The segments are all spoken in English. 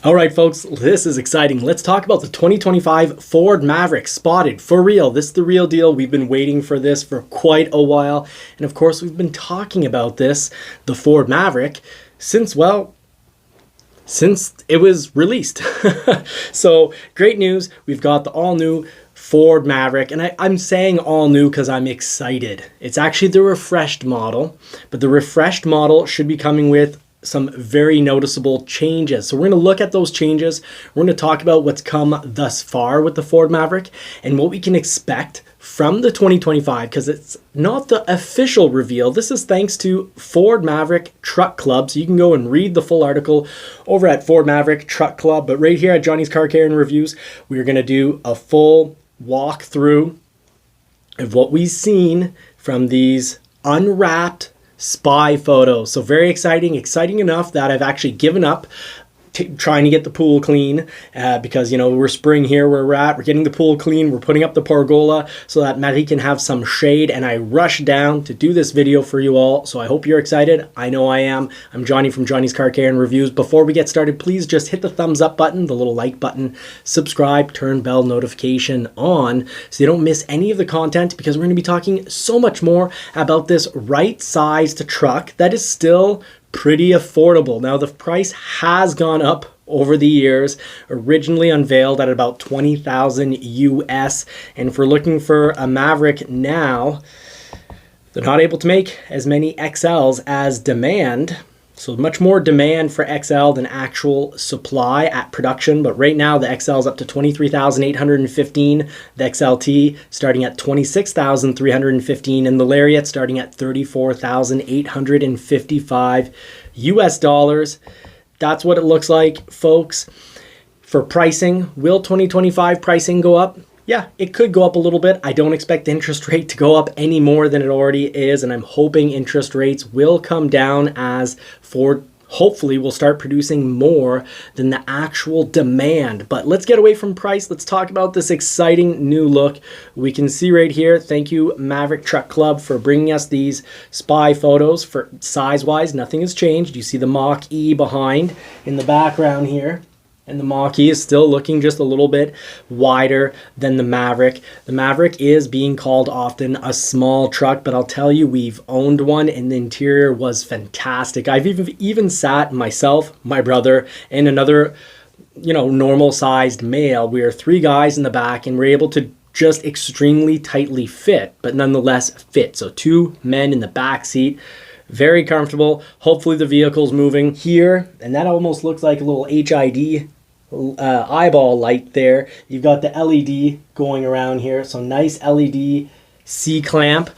All right, folks, this is exciting. Let's talk about the 2025 Ford Maverick Spotted. For real, this is the real deal. We've been waiting for this for quite a while. And of course, we've been talking about this, the Ford Maverick, since it was released. So great news. We've got the all new Ford Maverick, and I'm saying all new because I'm excited. It's actually the refreshed model, but the refreshed model should be coming with some very noticeable changes. So we're going to look at those changes. We're going to talk about what's come thus far with the Ford Maverick and what we can expect from the 2025, because it's not the official reveal. This is thanks to Ford Maverick Truck Club. So you can go and read the full article over at Ford Maverick Truck Club. But right here at Johnny's Car Care and Reviews, we're going to do a full walkthrough of what we've seen from these unwrapped spy photos. So very exciting enough that I've actually given up trying to get the pool clean because, you know, we're spring here where we're getting the pool clean, we're putting up the pergola so that Marie can have some shade, and I rushed down to do this video for you all. So I hope you're excited. I know I am. I'm Johnny from Johnny's Car Care and Reviews. Before we get started, please just hit the thumbs up button, the little like button, subscribe, turn bell notification on so you don't miss any of the content, because we're going to be talking so much more about this right-sized truck that is still pretty affordable. Now, the price has gone up over the years, originally unveiled at about $20,000 US. And if we're looking for a Maverick now, they're not able to make as many XLs as demand. So much more demand for XL than actual supply at production. But right now, the XL is up to $23,815. The XLT starting at $26,315. And the Lariat starting at $34,855 US dollars. That's what it looks like, folks. For pricing, will 2025 pricing go up? Yeah, it could go up a little bit. I don't expect the interest rate to go up any more than it already is, and I'm hoping interest rates will come down as Ford hopefully will start producing more than the actual demand. But let's get away from price. Let's talk about this exciting new look. We can see right here, thank you Maverick Truck Club for bringing us these spy photos. For size-wise, nothing has changed. You see the Mach-E behind in the background here. And the Mach-E is still looking just a little bit wider than the Maverick. The Maverick is being called often a small truck, but I'll tell you, we've owned one and the interior was fantastic. I've even sat myself, my brother, and another, you know, normal sized male. We are three guys in the back and we're able to just extremely tightly fit, but nonetheless fit. So two men in the back seat. Very comfortable. Hopefully the vehicle's moving here, and that almost looks like a little HID eyeball light there. You've got the LED going around here, so nice LED C-clamp,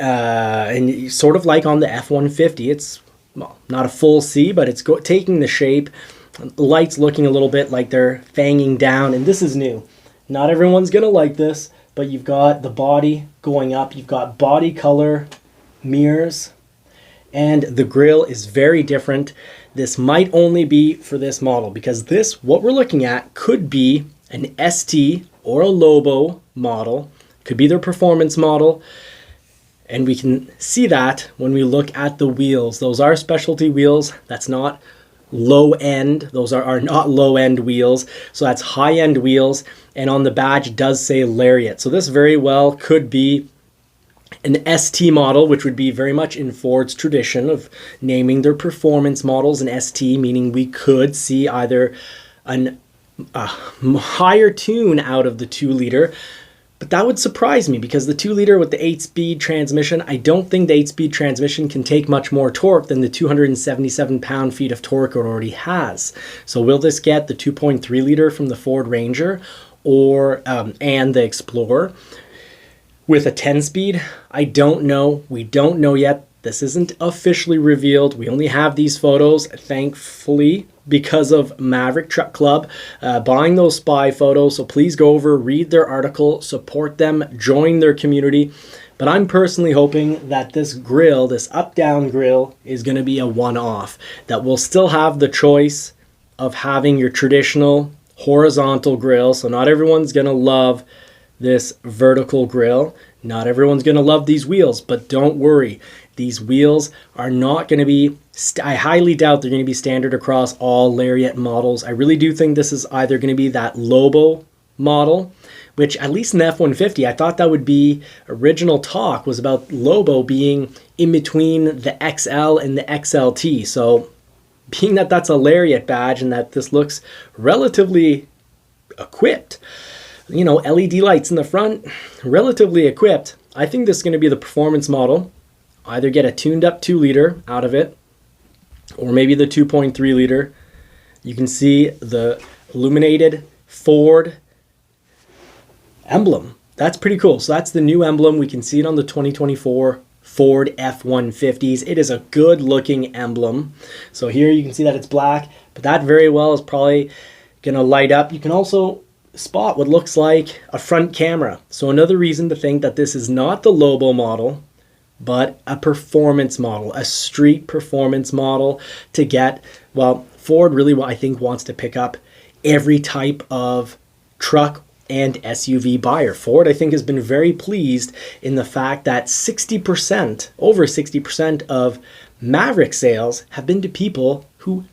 and sort of like on the F-150. It's, well, not a full C, but it's taking the shape. The lights looking a little bit like they're fanging down, and this is new. Not everyone's gonna like this, but you've got the body going up. You've got body color mirrors, and the grille is very different. This might only be for this model, because this, what we're looking at, could be an ST or a Lobo model, could be their performance model, and we can see that when we look at the wheels. Those are specialty wheels. That's not low end. Those are not low end wheels. So that's high end wheels, and on the badge does say Lariat. So this very well could be an ST model, which would be very much in Ford's tradition of naming their performance models an ST, meaning we could see either a higher tune out of the 2-liter, but that would surprise me, because the 2-liter with the 8-speed transmission, I don't think the 8-speed transmission can take much more torque than the 277 pound-feet of torque it already has. So will this get the 2.3-liter from the Ford Ranger or and the Explorer with a 10-speed? I don't know. We don't know yet. This isn't officially revealed. We only have these photos, thankfully, because of Maverick Truck Club buying those spy photos. So please go over, read their article, support them, join their community. But I'm personally hoping that this grille, this up-down grille, is going to be a one-off, that we'll still have the choice of having your traditional horizontal grille. So not everyone's going to love this vertical grille. Not everyone's going to love these wheels, but don't worry. These wheels are not going to be, I highly doubt they're going to be standard across all Lariat models. I really do think this is either going to be that Lobo model, which at least in the F-150, I thought that would be, original talk was about Lobo being in between the XL and the XLT. So being that that's a Lariat badge and that this looks relatively equipped, you know, LED lights in the front, relatively equipped, I think this is going to be the performance model. Either get a tuned up 2-liter out of it, or maybe the 2.3-liter. You can see the illuminated Ford emblem. That's pretty cool. So that's the new emblem. We can see it on the 2024 Ford F-150s. It is a good looking emblem. So here you can see that it's black, but that very well is probably going to light up. You can also spot what looks like a front camera. So another reason to think that this is not the Lobo model, but a performance model, a street performance model to get, well, Ford really, I think, wants to pick up every type of truck and SUV buyer. Ford, I think, has been very pleased in the fact that 60%, over 60% of Maverick sales have been to people who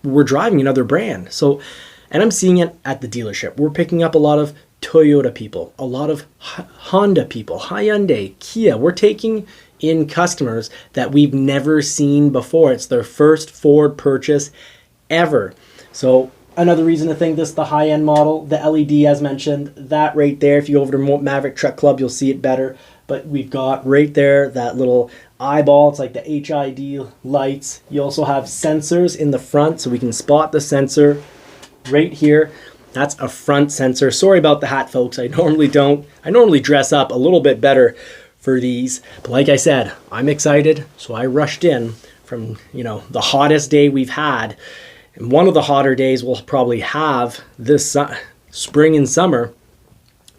were driving another brand. So, and I'm seeing it at the dealership. We're picking up a lot of Toyota people, a lot of Honda people, Hyundai, Kia. We're taking in customers that we've never seen before. It's their first Ford purchase ever. So another reason to think this is the high-end model, the LED as mentioned, that right there. If you go over to Maverick Truck Club, you'll see it better. But we've got right there that little eyeball. It's like the HID lights. You also have sensors in the front, so we can spot the sensor right here. That's a front sensor. Sorry about the hat, folks. I normally don't. I normally dress up a little bit better for these. But like I said, I'm excited. So I rushed in from, you know, the hottest day we've had. And one of the hotter days we'll probably have this spring and summer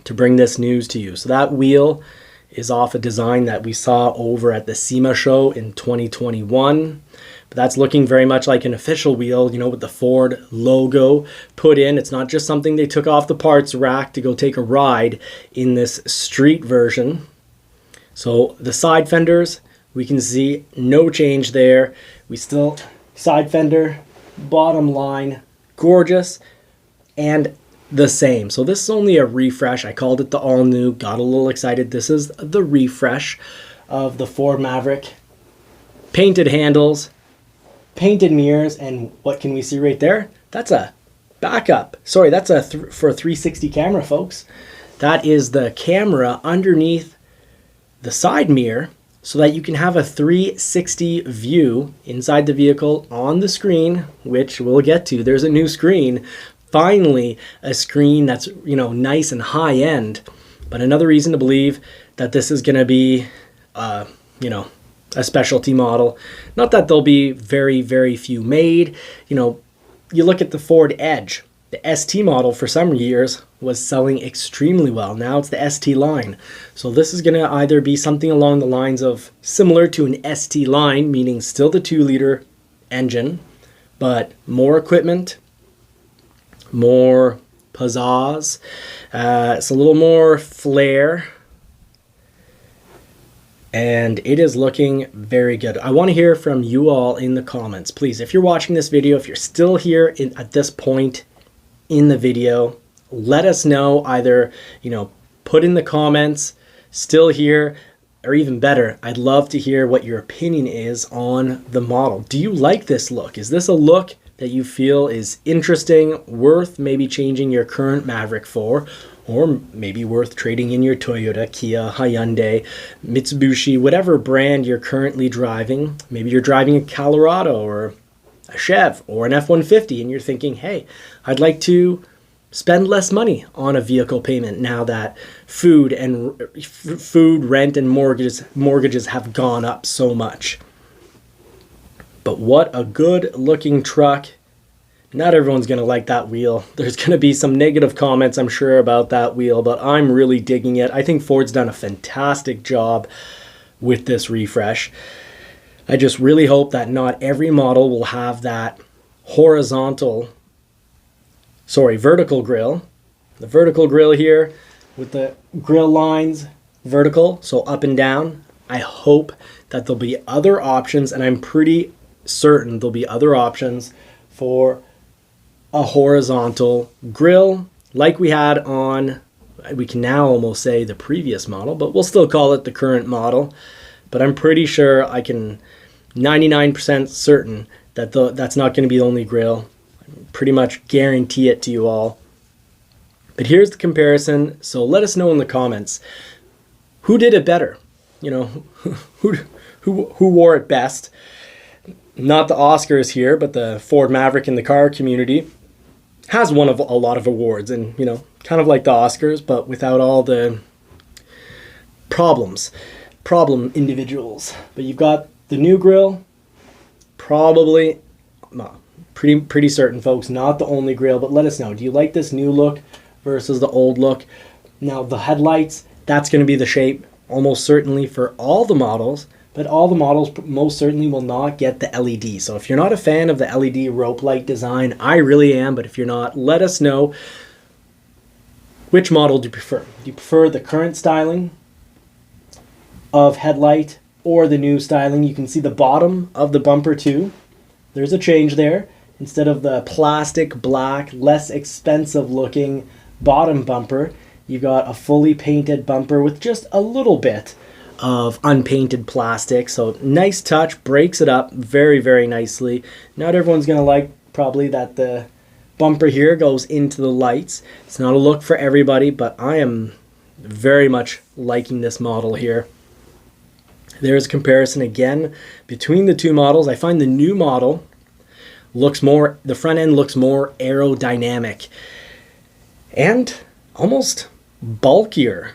to bring this news to you. So that wheel is off a design that we saw over at the SEMA show in 2021. But that's looking very much like an official wheel, you know, with the Ford logo put in. It's not just something they took off the parts rack to go take a ride in this street version. So the side fenders, we can see no change there. We still, side fender, bottom line, gorgeous, and the same. So this is only a refresh. I called it the all new, got a little excited. This is the refresh of the Ford Maverick. Painted handles, painted mirrors, and what can we see right there? That's a backup. Sorry, that's for a 360 camera, folks. That is the camera underneath the side mirror so that you can have a 360 view inside the vehicle on the screen, which we'll get to. There's a new screen. Finally, a screen that's, you know, nice and high end. But another reason to believe that this is going to be, you know, a specialty model. Not that there'll be very, very few made. You know, you look at the Ford Edge. The ST model for some years was selling extremely well. Now it's the ST line. So this is going to either be something along the lines of similar to an ST line, meaning still the 2-liter engine, but more equipment, more pizzazz. It's a little more flair. And it is looking very good. I want to hear from you all in the comments. Please, if you're watching this video, if you're still here at this point in the video, let us know. Either, you know, put in the comments, still here, or even better, I'd love to hear what your opinion is on the model. Do you like this look? Is this a look that you feel is interesting, worth maybe changing your current Maverick for? Or maybe worth trading in your Toyota, Kia, Hyundai, Mitsubishi, whatever brand you're currently driving. Maybe you're driving a Colorado or a Chev or an F-150 and you're thinking, hey, I'd like to spend less money on a vehicle payment now that food, rent, and mortgages have gone up so much. But what a good looking truck. Not everyone's going to like that wheel. There's going to be some negative comments, I'm sure, about that wheel, but I'm really digging it. I think Ford's done a fantastic job with this refresh. I just really hope that not every model will have that vertical grille. The vertical grille here with the grille lines vertical, so up and down. I hope that there'll be other options, and I'm pretty certain there'll be other options for a horizontal grille like we had on, we can now almost say the previous model, but we'll still call it the current model. But I'm pretty sure, I can 99% certain that that's not going to be the only grille. I pretty much guarantee it to you all. But here's the comparison. So let us know in the comments, who did it better? You know, who wore it best? Not the Oscars here, but the Ford Maverick in the car community has won a lot of awards, and you know, kind of like the Oscars, but without all the problem individuals. But you've got the new grille, probably, pretty certain, folks, not the only grille. But let us know, do you like this new look versus the old look? Now the headlights, that's going to be the shape almost certainly for all the models, but all the models most certainly will not get the LED. So if you're not a fan of the LED rope light design, I really am, but if you're not, let us know, which model do you prefer? Do you prefer the current styling of headlight or the new styling? You can see the bottom of the bumper too. There's a change there. Instead of the plastic black, less expensive looking bottom bumper, you've got a fully painted bumper with just a little bit of unpainted plastic. So nice touch, breaks it up very, very nicely. Not everyone's gonna like probably that the bumper here goes into the lights. It's not a look for everybody, but I am very much liking this model here. There's a comparison again between the two models. I find the new model looks more, the front end looks more aerodynamic and almost bulkier.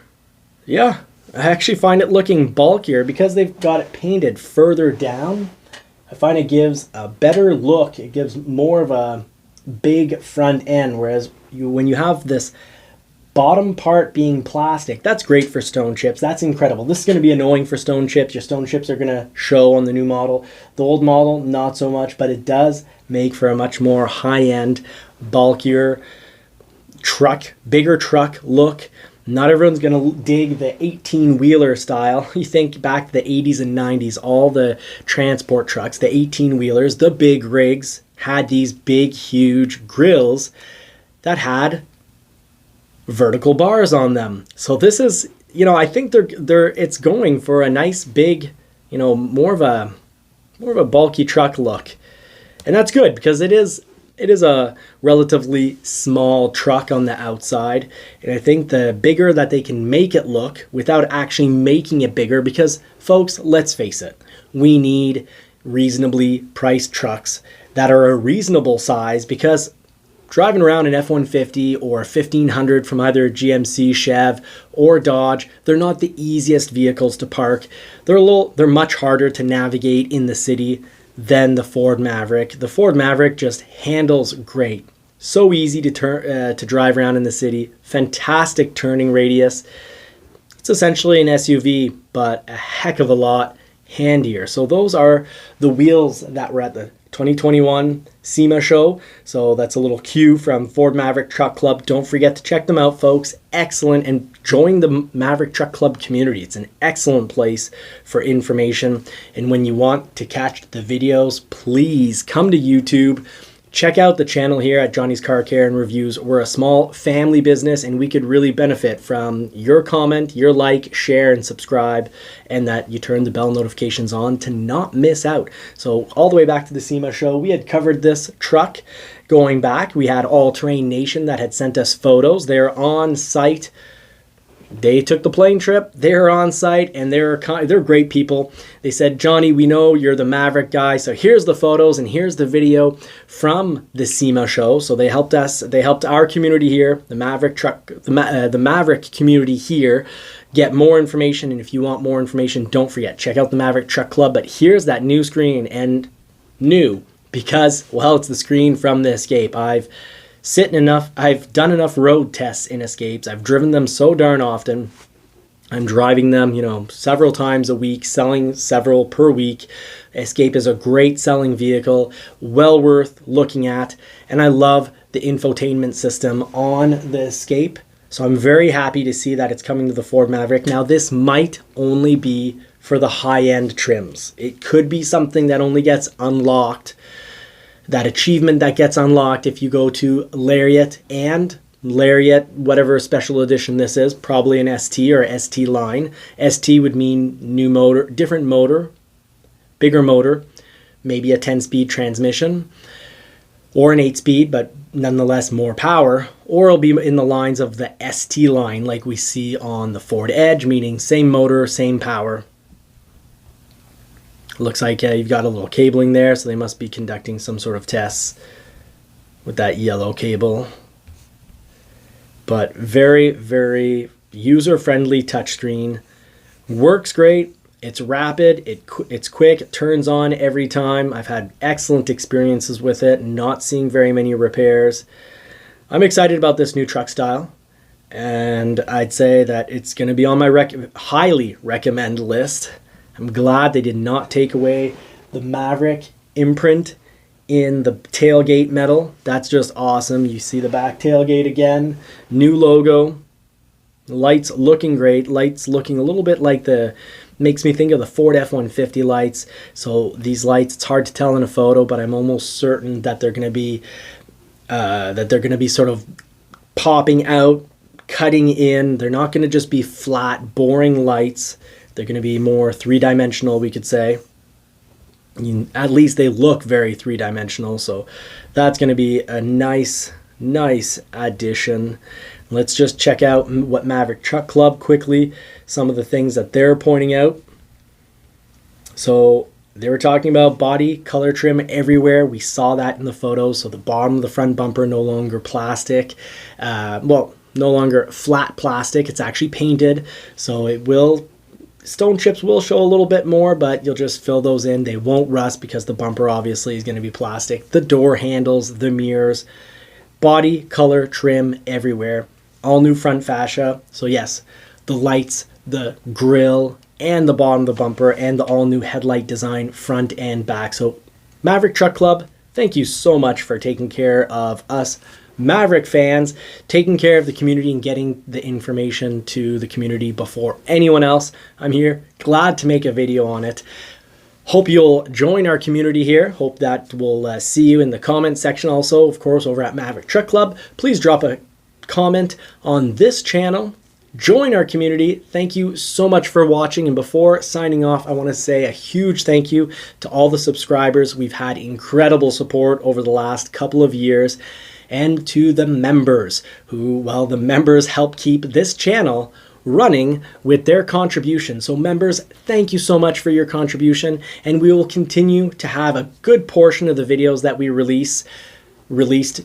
Yeah, I actually find it looking bulkier because they've got it painted further down. I find it gives a better look. It gives more of a big front end, whereas when you have this bottom part being plastic, that's great for stone chips. That's incredible. This is going to be annoying for stone chips. Your stone chips are going to show on the new model. The old model, not so much, but it does make for a much more high-end, bulkier truck, bigger truck look. Not everyone's going to dig the 18-wheeler style. You think back to the 80s and 90s, all the transport trucks, the 18-wheelers, the big rigs, had these big, huge grills that had vertical bars on them. So this is, you know, I think it's going for a nice big, you know, more of a bulky truck look. And that's good because it is a relatively small truck on the outside. And I think the bigger that they can make it look without actually making it bigger, because folks, let's face it, we need reasonably priced trucks that are a reasonable size, because driving around an F-150 or a 1500 from either GMC, Chev, or Dodge, they're not the easiest vehicles to park. They're much harder to navigate in the city than the Ford Maverick. The Ford Maverick just handles great. So easy to drive around in the city. Fantastic turning radius. It's essentially an SUV, but a heck of a lot handier. So those are the wheels that were at the 2021 SEMA show. So that's a little cue from Ford Maverick Truck Club. Don't forget to check them out, folks. Excellent. And join the Maverick Truck Club community. It's an excellent place for information. And when you want to catch the videos, please come to YouTube. Check out the channel here at Johnny's Car Care and Reviews. We're a small family business, and we could really benefit from your comment, your like, share, and subscribe, and that you turn the bell notifications on to not miss out. So all the way back to the SEMA show, we had covered this truck going back. We had All Terrain Nation that had sent us photos. They're on site. They took the plane trip. They're on site, and they're great people. They said, Johnny, we know you're the Maverick guy, so here's the photos and here's the video from the SEMA show. So they helped us. They helped our community here, the Maverick community here, get more information. And if you want more information, don't forget, check out the Maverick Truck Club. But here's that new screen, and new because, well, it's the screen from the Escape. I've done enough road tests in Escapes. I've driven them so darn often. I'm driving them, you know, several times a week, selling several per week. Escape is a great selling vehicle, well worth looking at. And I love the infotainment system on the Escape. So I'm very happy to see that it's coming to the Ford Maverick. Now, this might only be for the high-end trims. It could be something that only gets unlocked, that achievement that gets unlocked if you go to Lariat, and Lariat, whatever special edition this is, probably an ST or ST line. ST would mean new motor, different motor, bigger motor, maybe a 10-speed transmission, or an 8-speed, but nonetheless more power, or it'll be in the lines of the ST line like we see on the Ford Edge, meaning same motor, same power. Looks like you've got a little cabling there, so they must be conducting some sort of tests with that yellow cable. But very, very user-friendly touchscreen. Works great. It's rapid, it's quick, it turns on every time. I've had excellent experiences with it, not seeing very many repairs. I'm excited about this new truck style, and I'd say that it's going to be on my highly recommend list. I'm glad they did not take away the Maverick imprint in the tailgate metal. That's just awesome. You see the back tailgate again, new logo, lights looking great, lights looking a little bit like makes me think of the Ford F-150 lights. So these lights, it's hard to tell in a photo, but I'm almost certain that they're going to be sort of popping out, cutting in. They're not going to just be flat, boring lights. They're going to be more three-dimensional, we could say. At least they look very three-dimensional, so that's going to be a nice addition. Let's just check out what Maverick Truck Club quickly, some of the things that they're pointing out. So they were talking about body color trim everywhere. We saw that in the photos. So the bottom of the front bumper no longer plastic. No longer flat plastic. It's actually painted. So stone chips will show a little bit more, but you'll just fill those in. They won't rust because the bumper obviously is going to be plastic. The door handles, the mirrors, body color trim everywhere. All new front fascia. So yes, the lights, the grille, and the bottom of the bumper, and the all new headlight design front and back. So Maverick Truck Club, thank you so much for taking care of us Maverick fans, taking care of the community and getting the information to the community before anyone else. I'm here, glad to make a video on it. Hope you'll join our community here. Hope that we'll see you in the comment section also, of course, over at Maverick Truck Club. Please drop a comment on this channel. Join our community. Thank you so much for watching. And before signing off, I want to say a huge thank you to all the subscribers. We've had incredible support over the last couple of years. And to the members who, well, the members help keep this channel running with their contribution. So members, thank you so much for your contribution, and we will continue to have a good portion of the videos that we released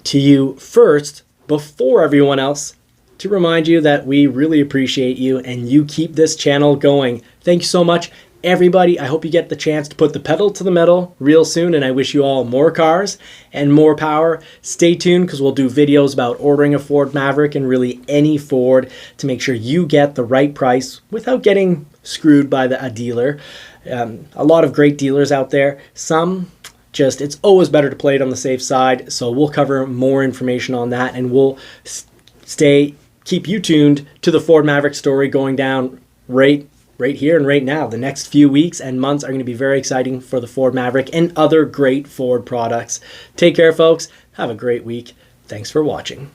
to you first before everyone else, to remind you that we really appreciate you and you keep this channel going. Thank you so much, everybody. I hope you get the chance to put the pedal to the metal real soon, and I wish you all more cars and more power. Stay tuned, because we'll do videos about ordering a Ford Maverick and really any Ford to make sure you get the right price without getting screwed by a dealer. A lot of great dealers out there. Some just, it's always better to play it on the safe side. So we'll cover more information on that, and we'll keep you tuned to the Ford Maverick story going down right here and right now. The next few weeks and months are going to be very exciting for the Ford Maverick and other great Ford products. Take care, folks. Have a great week. Thanks for watching.